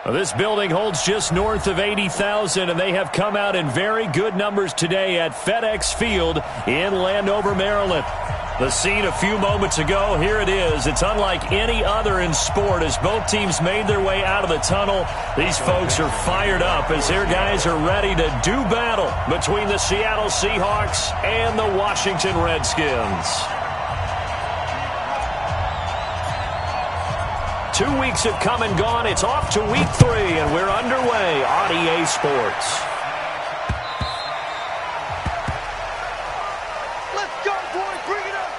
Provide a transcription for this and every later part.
This building holds just north of 80,000, and they have come out in very good numbers today at FedEx Field in Landover, Maryland. The scene a few moments ago, here it is. It's unlike any other in sport as both teams made their way out of the tunnel. These folks are fired up as their guys are ready to do battle between the Seattle Seahawks and the Washington Redskins. 2 weeks have come and gone. It's off to week 3, and we're underway on EA Sports. Let's go, boys. Bring it up.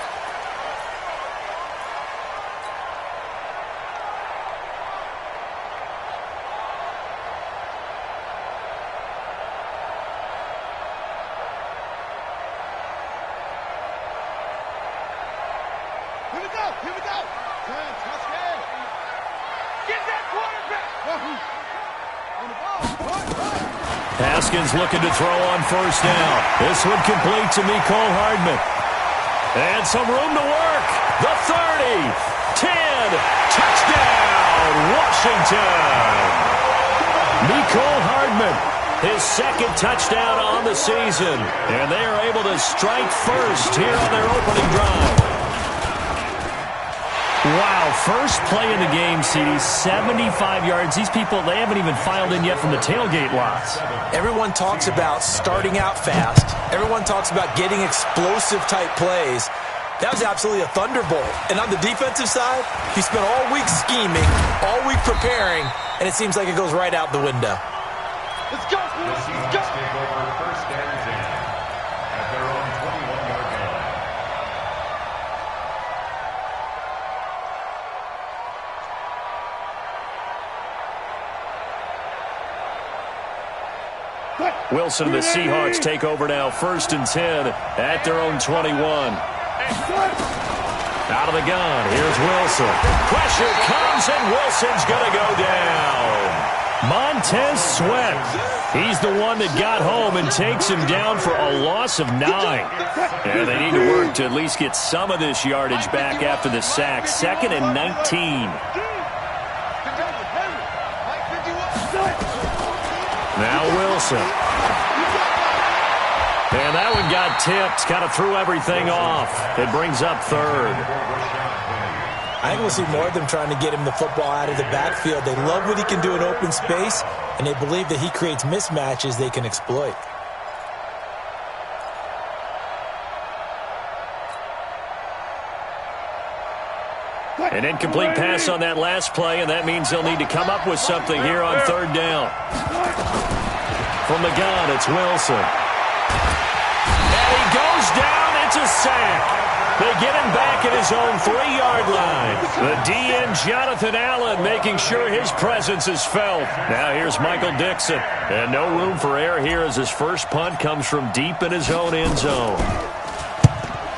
Here we go. Here we go. Touchdown. Get that quarterback. On the ball. Haskins looking to throw on first down. This one complete to Mecole Hardman. And some room to work. The 30, 10, touchdown, Washington. Mecole Hardman, his second touchdown on the season. And they are able to strike first here on their opening drive. Wow, first play in the game, CD, 75 yards. These people, they haven't even filed in yet from the tailgate lots. Everyone talks about starting out fast. Everyone talks about getting explosive-type plays. That was absolutely a thunderbolt. And on the defensive side, he spent all week scheming, all week preparing, and it seems like it goes right out the window. Let's go, boys. Let's go. Take over first and 10 at their own 21-yard line. Wilson and the Seahawks take over now, first and 10 at their own 21. Out of the gun, here's Wilson. Pressure comes, and Wilson's going to go down. Montez Sweat, he's the one that got home and takes him down for a loss of 9. And they need to work to at least get some of this yardage back after the sack. 2nd and 19. Now Wilson. And that one got tipped, kind of threw everything off. It brings up 3rd. I think we'll see more of them trying to get him the football out of the backfield. They love what he can do in open space, and they believe that he creates mismatches they can exploit. An incomplete pass on that last play, and that means they'll need to come up with something here on 3rd down. From the gun, it's Wilson. And he goes down. It's a sack. They get him back at his own 3-yard line. The DN, Jonathan Allen, making sure his presence is felt. Now here's Michael Dixon. And no room for error here as his first punt comes from deep in his own end zone.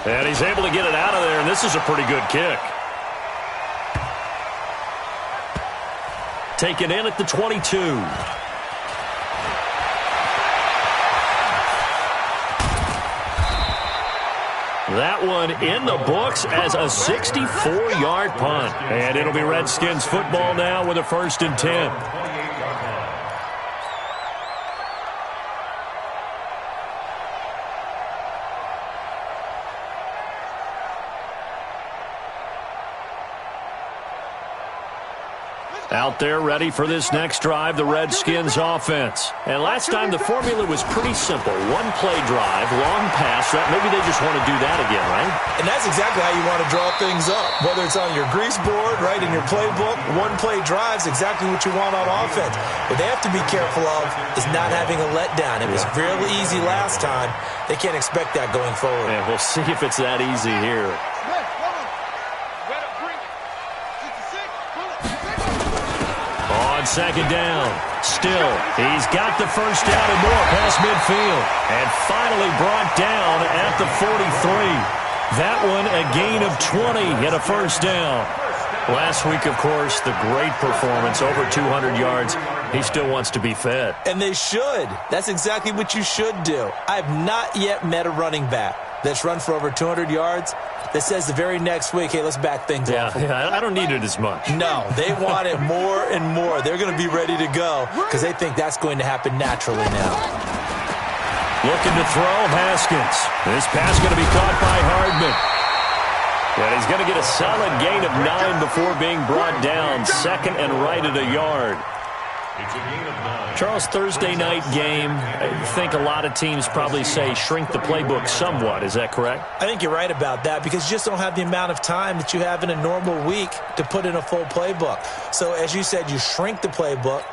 And he's able to get it out of there, and this is a pretty good kick. Taken in at the 22. That one in the books as a 64-yard punt. And it'll be Redskins football now with a 1st and 10. Out there ready for this next drive, the Redskins offense. And last time the formula was pretty simple. One-play drive, long pass. Maybe they just want to do that again, right? And that's exactly how you want to draw things up. Whether it's on your grease board, right, in your playbook, one-play drive's exactly what you want on offense. What they have to be careful of is not having a letdown. It was really easy last time. They can't expect that going forward. And we'll see if it's that easy here. On 2nd down, still, he's got the first down and more past midfield. And finally brought down at the 43. That one a gain of 20 and a first down. Last week, of course, the great performance, over 200 yards. He still wants to be fed. And they should. That's exactly what you should do. I have not yet met a running back that's run for over 200 yards that says the very next week, hey, let's back things off. Yeah, I don't need it as much. No, they want it more and more. They're going to be ready to go because they think that's going to happen naturally now. Looking to throw, Haskins. This pass going to be caught by Hardman. And he's going to get a solid gain of 9 before being brought down. Second and right at a yard. It's a gain of 9. Charles, Thursday night game, I think a lot of teams probably say shrink the playbook somewhat. Is that correct? I think you're right about that because you just don't have the amount of time that you have in a normal week to put in a full playbook. So as you said, you shrink the playbook,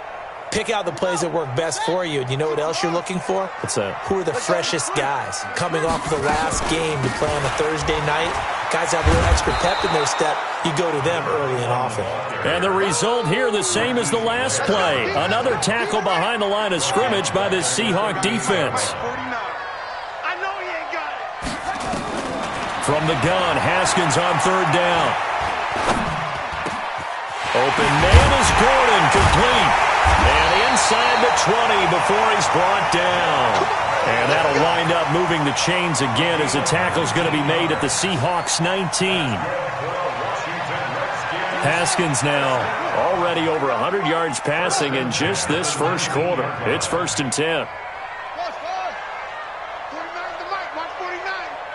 pick out the plays that work best for you. And you know what else you're looking for? What's that? Who are the freshest guys coming off of the last game to play on a Thursday night? Guys have a little extra pep in their step. You go to them early and often. And the result here the same as the last play. Another tackle behind the line of scrimmage by this Seahawk defense. I know he ain't got it. From the gun, Haskins on third down. Open man is Gordon, complete. And inside the 20 before he's brought down. And that'll wind up moving the chains again as the tackle's going to be made at the Seahawks 19. Haskins now already over 100 yards passing in just this first quarter. It's 1st and 10. 49 the mic, watch 49.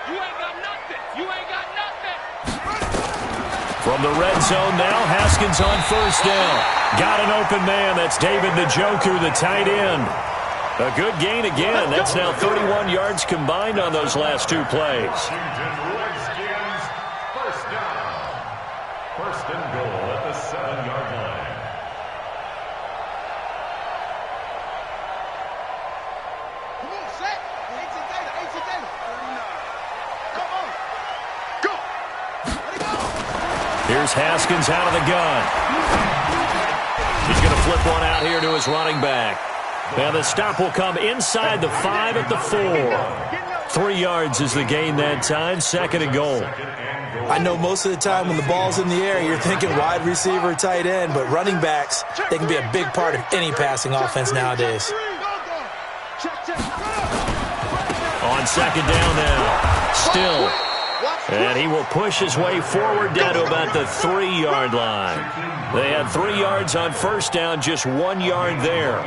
You ain't got nothing. You ain't got nothing. From the red zone now, Haskins on first down. Got an open man. That's David Njoku, the tight end. A good gain again. That's now 31 yards combined on those last 2 plays. Washington Redskins, first down. First and goal at the 7-yard line. Come on, set. 18 data. 49. Come on. Go. Let it go. Here's Haskins out of the gun. He's going to flip one out here to his running back. And the stop will come inside the 5 at the 4. 3 yards is the gain that time. 2nd and goal. I know most of the time when the ball's in the air, you're thinking wide receiver, tight end, but running backs, they can be a big part of any passing offense nowadays. On 2nd down now. Still. And he will push his way forward down to about the 3-yard line. They had 3 yards on first down, just 1 yard there.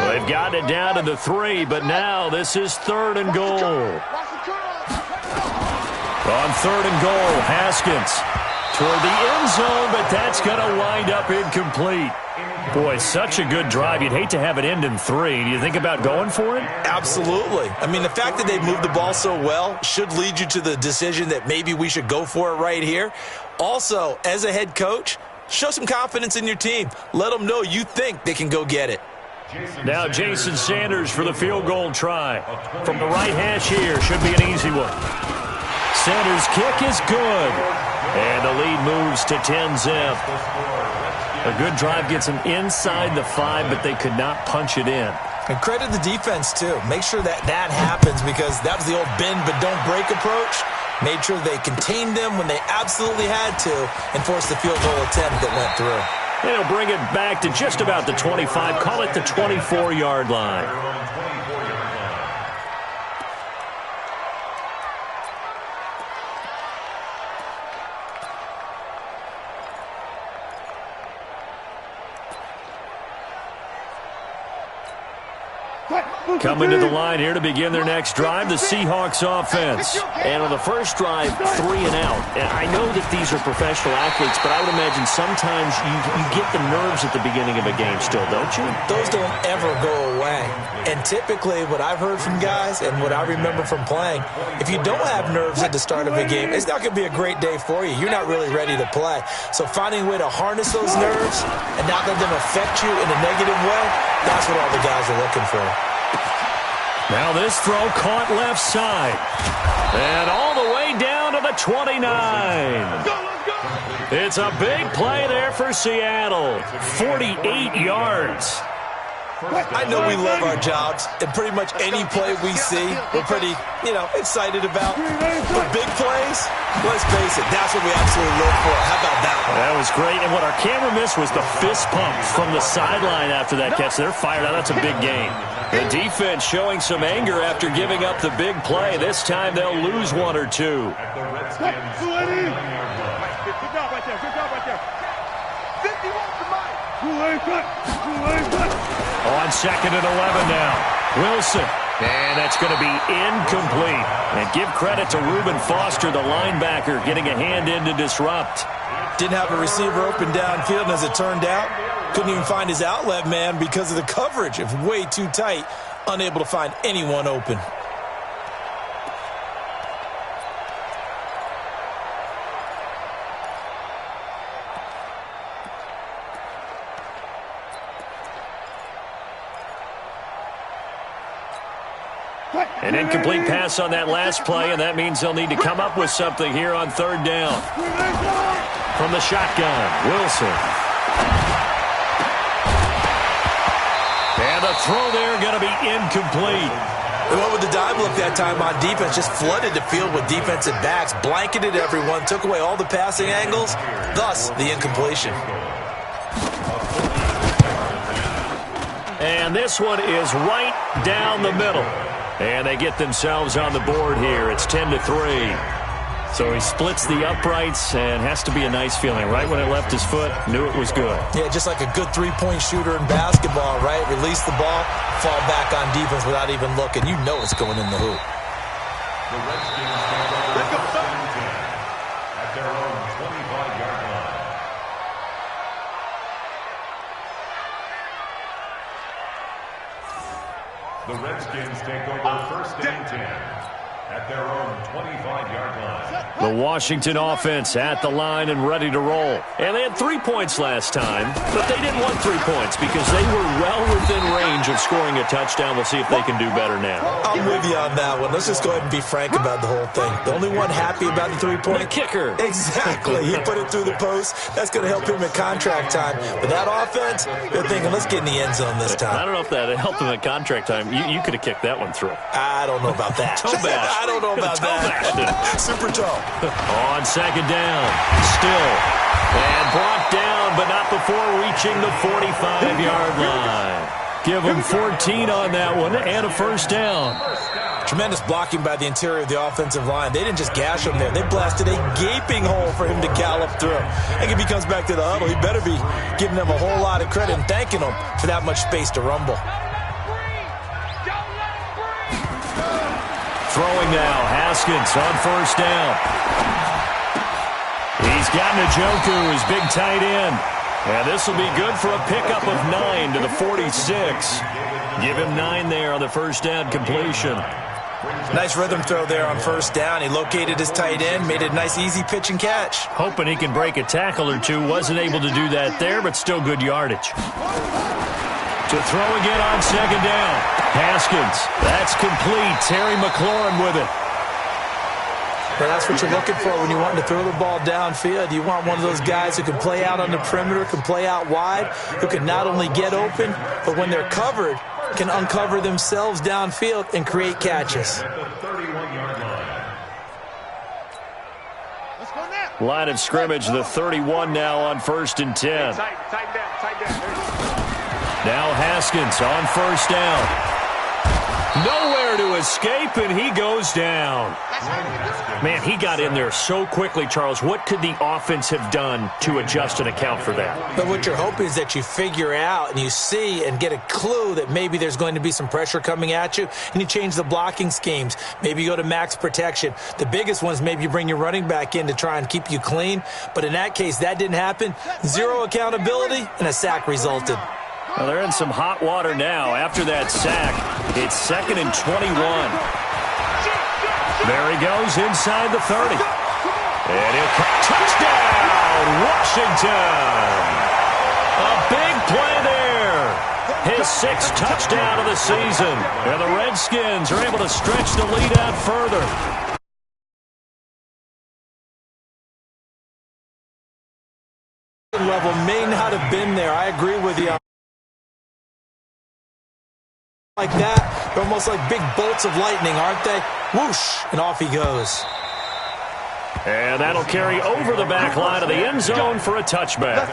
They've got it down to the 3, but now this is 3rd and goal. On 3rd and goal, Haskins toward the end zone, but that's going to wind up incomplete. Boy, such a good drive. You'd hate to have it end in 3. Do you think about going for it? Absolutely. I mean, the fact that they moved the ball so well should lead you to the decision that maybe we should go for it right here. Also, as a head coach, show some confidence in your team. Let them know you think they can go get it. Now Jason Sanders for the field goal try. From the right hash here, should be an easy one. Sanders' kick is good. And the lead moves to 10-zip. A good drive gets them inside the 5, but they could not punch it in. And credit the defense, too. Make sure that happens because that was the old bend but don't break approach. Made sure they contained them when they absolutely had to and forced the field goal attempt that went through. They'll bring it back to just about the 25. Call it the 24-yard line. Coming to the line here to begin their next drive, the Seahawks offense. And on the first drive, 3 and out. And I know that these are professional athletes, but I would imagine sometimes you get the nerves at the beginning of a game still, don't you? Those don't ever go away. And typically what I've heard from guys and what I remember from playing, if you don't have nerves at the start of a game, it's not going to be a great day for you. You're not really ready to play. So finding a way to harness those nerves and not let them affect you in a negative way, that's what all the guys are looking for. Now this throw caught left side. And all the way down to the 29. It's a big play there for Seattle. 48 yards. I know we love our jobs, and pretty much any play we see, we're pretty, excited about. But big plays, let's face it, that's what we absolutely live for. How about that one? That was great, and what our camera missed was the fist pump from the sideline after that catch. They're fired out. That's a big gain. The defense showing some anger after giving up the big play. This time they'll lose one or two. At the Redskins' 49-yard line. Good job right there. Good job right there. 51 to Mike. On 2nd and 11 now. Wilson. And that's going to be incomplete. And give credit to Reuben Foster, the linebacker, getting a hand in to disrupt. Didn't have a receiver open downfield, and as it turned out, couldn't even find his outlet man because of the coverage. It was way too tight, unable to find anyone open. An incomplete pass on that last play, and that means they'll need to come up with something here on 3rd down. From the shotgun, Wilson. And the throw there going to be incomplete. They went with the dive look that time on defense, just flooded the field with defensive backs, blanketed everyone, took away all the passing angles, thus the incompletion. And this one is right down the middle. And they get themselves on the board here. It's 10-3. So he splits the uprights, and has to be a nice feeling. Right when it left his foot, knew it was good. Yeah, just like a good three-point shooter in basketball, right? Release the ball, fall back on defense without even looking. You know it's going in the hoop. The Redskins take over first and 10 at their own 25-yard line. The Redskins take over first and 10 at their own 25-yard line. The Washington offense at the line and ready to roll. And they had 3 points last time, but they didn't want 3 points because they were well within range of scoring a touchdown. We'll see if they can do better now. I'm with you on that one. Let's just go ahead and be frank about the whole thing. The only one happy about the 3-point? The kicker. Exactly. He put it through the post. That's going to help him at contract time. But that offense, they're thinking, let's get in the end zone this time. I don't know if that helped him at contract time. You could have kicked that one through. I don't know about that. Toe bash. I don't know about that. Super toe. On 2nd down, still. And brought down, but not before reaching the 45-yard line. Give him 14 on that one and a first down. Tremendous blocking by the interior of the offensive line. They didn't just gash him there. They blasted a gaping hole for him to gallop through. I think if he comes back to the huddle, he better be giving them a whole lot of credit and thanking them for that much space to rumble. Throwing now, Haskins on 1st down. He's got Njoku, his big tight end. And this will be good for a pickup of 9 to the 46. Give him 9 there on the 1st down completion. Nice rhythm throw there on 1st down. He located his tight end, made it a nice easy pitch and catch. Hoping he can break a tackle or two. Wasn't able to do that there, but still good yardage. To throw again on 2nd down. Haskins, that's complete. Terry McLaurin with it. Well, that's what you're looking for when you want to throw the ball downfield. You want one of those guys who can play out on the perimeter, can play out wide, who can not only get open, but when they're covered, can uncover themselves downfield and create catches. At the 31-yard line. Let's go now. Line of scrimmage, the 31 now on 1st and 10. Tight down. Now Haskins on 1st down. Nowhere to escape, and he goes down. Man, he got in there so quickly, Charles. What could the offense have done to adjust and account for that? But what you're hoping is that you figure out and you see and get a clue that maybe there's going to be some pressure coming at you, and you change the blocking schemes. Maybe you go to max protection. The biggest ones, maybe you bring your running back in to try and keep you clean. But in that case, that didn't happen. Zero accountability, and a sack resulted. Well, they're in some hot water now. After that sack, it's 2nd and 21. There he goes inside the 30. And he'll cut. Touchdown, Washington! A big play there. His 6th touchdown of the season. And the Redskins are able to stretch the lead out further. Level may not have been there. I agree with you. like that, they're almost like big bolts of lightning, aren't they? Whoosh, and off he goes. And that'll carry over the back line of the end zone for a touchback.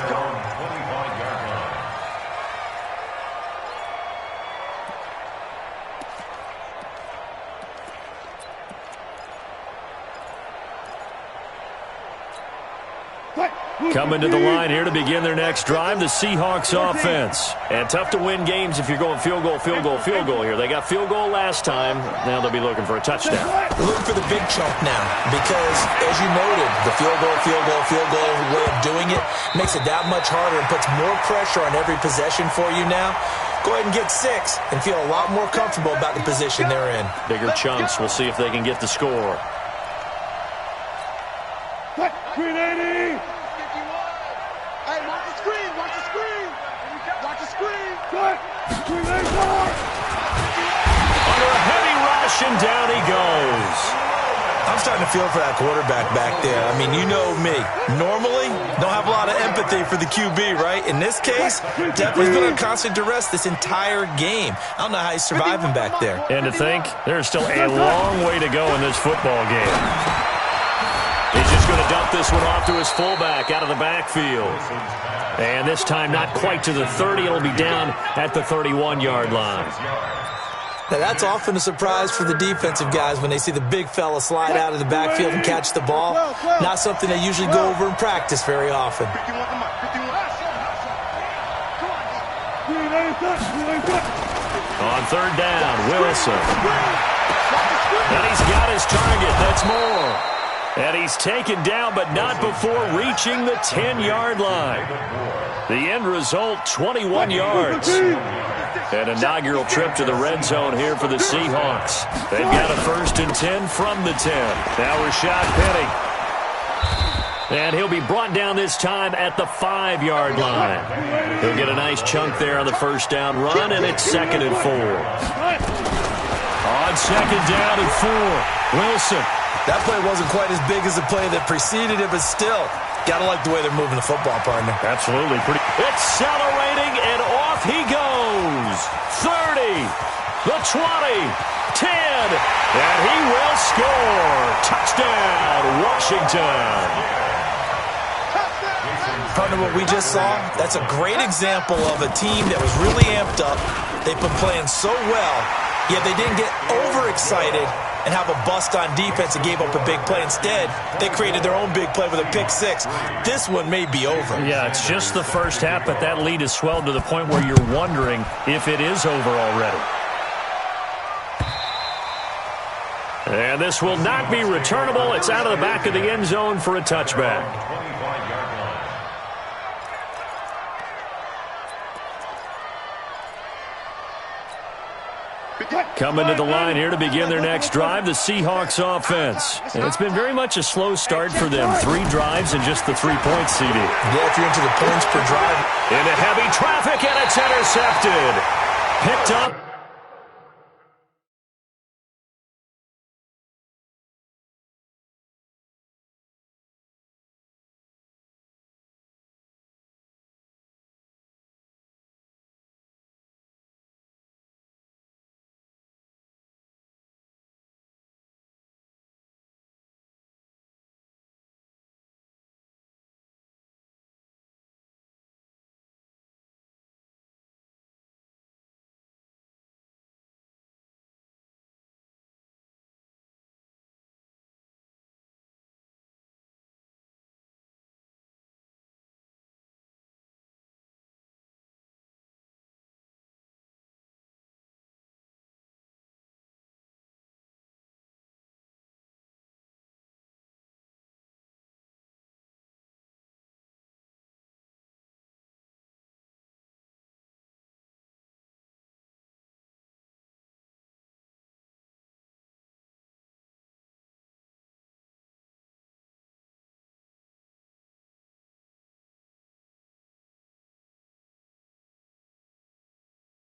Coming to the line here to begin their next drive, the Seahawks offense. And tough to win games if you're going field goal, field goal, field goal here. They got field goal last time. Now they'll be looking for a touchdown. They're looking for the big chunk now because, as you noted, the field goal way of doing it makes it that much harder and puts more pressure on every possession for you now. Go ahead and get 6 and feel a lot more comfortable about the position they're in. Bigger chunks. We'll see if they can get the score. 380. Hey, watch the screen. Watch the screen. Watch the screen. Cut. 384. Under a heavy rush, and down he goes. I'm starting to feel for that quarterback back there. I mean, you know me. Normally, don't have a lot of empathy for the QB, right? In this case, definitely been on constant duress this entire game. I don't know how he's surviving back there. And to think, there's still a long way to go in this football game. He's just going to dump this one off to his fullback out of the backfield. And this time not quite to the 30. It'll be down at the 31-yard line. Now, that's often a surprise for the defensive guys when they see the big fella slide out of the backfield and catch the ball. Not something they usually go over in practice very often. On third down, Wilson. And he's got his target. That's Moore. And he's taken down, but not before reaching the 10-yard line. The end result, 21 yards. An inaugural trip to the red zone here for the Seahawks. They've got a 1st and 10 from the 10. Now Rashad Penny. And he'll be brought down this time at the 5-yard line. He'll get a nice chunk there on the first down run, and it's 2nd and 4. On 2nd down and 4, Wilson. That play wasn't quite as big as the play that preceded it, but still, got to like the way they're moving the football, partner. Absolutely. Accelerating, and off he goes. 30, the 20, 10, and he will score. Touchdown, Washington. Partner, what we just saw, that's a great example of a team that was really amped up. They've been playing so well, yet they didn't get overexcited and have a bust on defense and gave up a big play. Instead, they created their own big play with a pick 6. This one may be over. Yeah, it's just the first half, but that lead has swelled to the point where you're wondering if it is over already. And this will not be returnable. It's out of the back of the end zone for a touchback. Coming to the line here to begin their next drive, the Seahawks offense. And it's been very much a slow start for them. 3 drives and just the 3 points, CD. Yeah, if you're into the points per drive. Into heavy traffic, and it's intercepted. Picked up